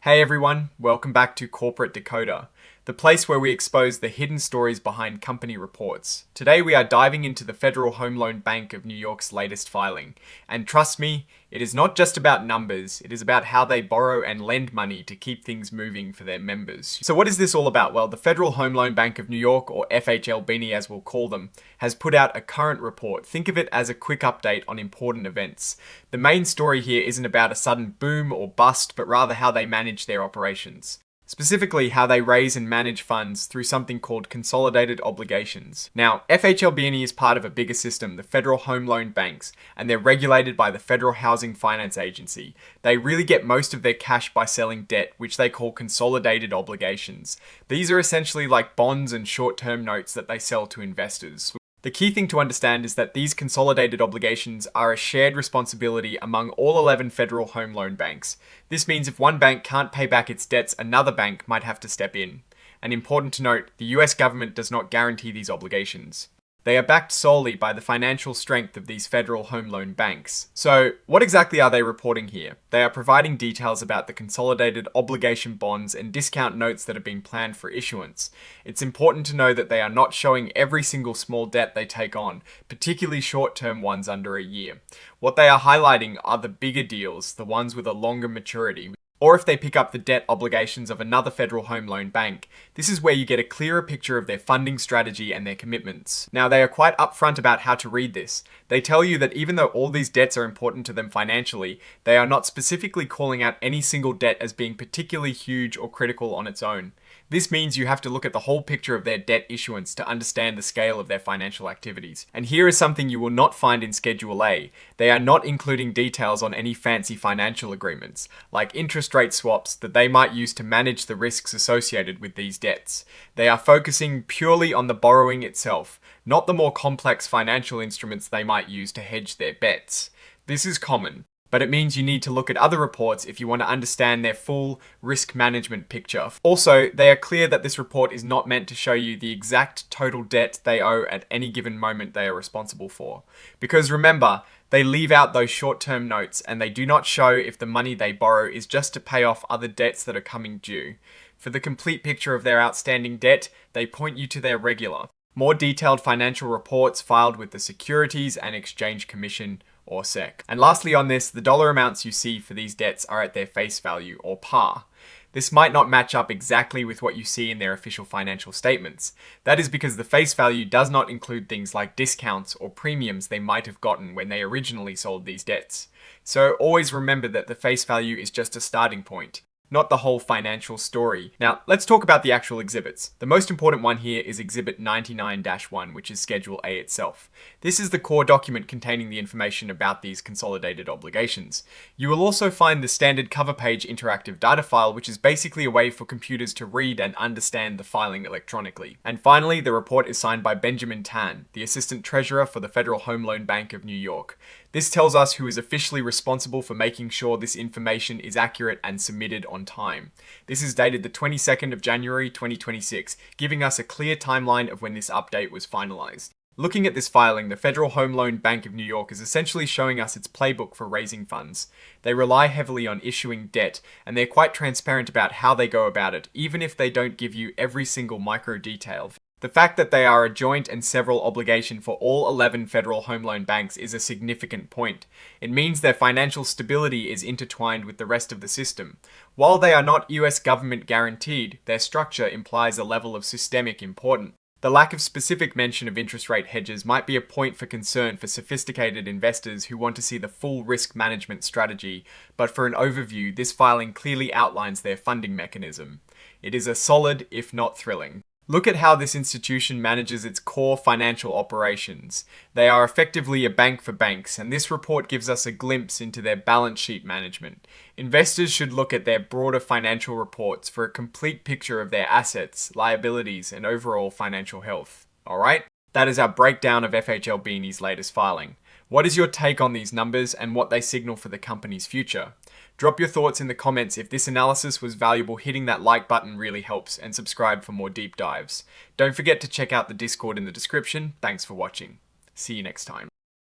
Hey everyone, welcome back to Corporate Decoder, the place where we expose the hidden stories behind company reports. Today we are diving into the Federal Home Loan Bank of New York's latest filing. And trust me, it is not just about numbers, it is about how they borrow and lend money to keep things moving for their members. So what is this all about? Well, the Federal Home Loan Bank of New York, or FHLBNY as we'll call them, has put out a current report. Think of it as a quick update on important events. The main story here isn't about a sudden boom or bust, but rather how they manage their operations. Specifically, how they raise and manage funds through something called consolidated obligations. Now, FHLBNY is part of a bigger system, the Federal Home Loan Banks, and they're regulated by the Federal Housing Finance Agency. They really get most of their cash by selling debt, which they call consolidated obligations. These are essentially like bonds and short-term notes that they sell to investors. The key thing to understand is that these consolidated obligations are a shared responsibility among all 11 federal home loan banks. This means if one bank can't pay back its debts, another bank might have to step in. And important to note, the US government does not guarantee these obligations. They are backed solely by the financial strength of these federal home loan banks. So, what exactly are they reporting here? They are providing details about the consolidated obligation bonds and discount notes that are being planned for issuance. It's important to know that they are not showing every single small debt they take on, particularly short-term ones under a year. What they are highlighting are the bigger deals, the ones with a longer maturity, or if they pick up the debt obligations of another federal home loan bank. This is where you get a clearer picture of their funding strategy and their commitments. Now, they are quite upfront about how to read this. They tell you that even though all these debts are important to them financially, they are not specifically calling out any single debt as being particularly huge or critical on its own. This means you have to look at the whole picture of their debt issuance to understand the scale of their financial activities. And here is something you will not find in Schedule A. They are not including details on any fancy financial agreements, like interest rate swaps that they might use to manage the risks associated with these debts. They are focusing purely on the borrowing itself, not the more complex financial instruments they might use to hedge their bets. This is common, but it means you need to look at other reports if you want to understand their full risk management picture. Also, they are clear that this report is not meant to show you the exact total debt they owe at any given moment they are responsible for. Because remember, they leave out those short-term notes and they do not show if the money they borrow is just to pay off other debts that are coming due. For the complete picture of their outstanding debt, they point you to their regular, more detailed financial reports filed with the Securities and Exchange Commission, or SEC. And lastly on this, the dollar amounts you see for these debts are at their face value, or par. This might not match up exactly with what you see in their official financial statements. That is because the face value does not include things like discounts or premiums they might have gotten when they originally sold these debts. So always remember that the face value is just a starting point, not the whole financial story. Now, let's talk about the actual exhibits. The most important one here is Exhibit 99-1, which is Schedule A itself. This is the core document containing the information about these consolidated obligations. You will also find the standard cover page interactive data file, which is basically a way for computers to read and understand the filing electronically. And finally, the report is signed by Benjamin Tan, the Assistant Treasurer for the Federal Home Loan Bank of New York. This tells us who is officially responsible for making sure this information is accurate and submitted on time. This is dated the 22nd of January 2026, giving us a clear timeline of when this update was finalized. Looking at this filing, the Federal Home Loan Bank of New York is essentially showing us its playbook for raising funds. They rely heavily on issuing debt, and they're quite transparent about how they go about it, even if they don't give you every single micro detail. The fact that they are a joint and several obligation for all 11 federal home loan banks is a significant point. It means their financial stability is intertwined with the rest of the system. While they are not US government guaranteed, their structure implies a level of systemic importance. The lack of specific mention of interest rate hedges might be a point for concern for sophisticated investors who want to see the full risk management strategy, but for an overview, this filing clearly outlines their funding mechanism. It is a solid, if not thrilling. Look at how this institution manages its core financial operations. They are effectively a bank for banks, and this report gives us a glimpse into their balance sheet management. Investors should look at their broader financial reports for a complete picture of their assets, liabilities, and overall financial health. Alright? That is our breakdown of FHLBNY's latest filing. What is your take on these numbers and what they signal for the company's future? Drop your thoughts in the comments. If this analysis was valuable, hitting that like button really helps, and subscribe for more deep dives. Don't forget to check out the Discord in the description. Thanks for watching. See you next time.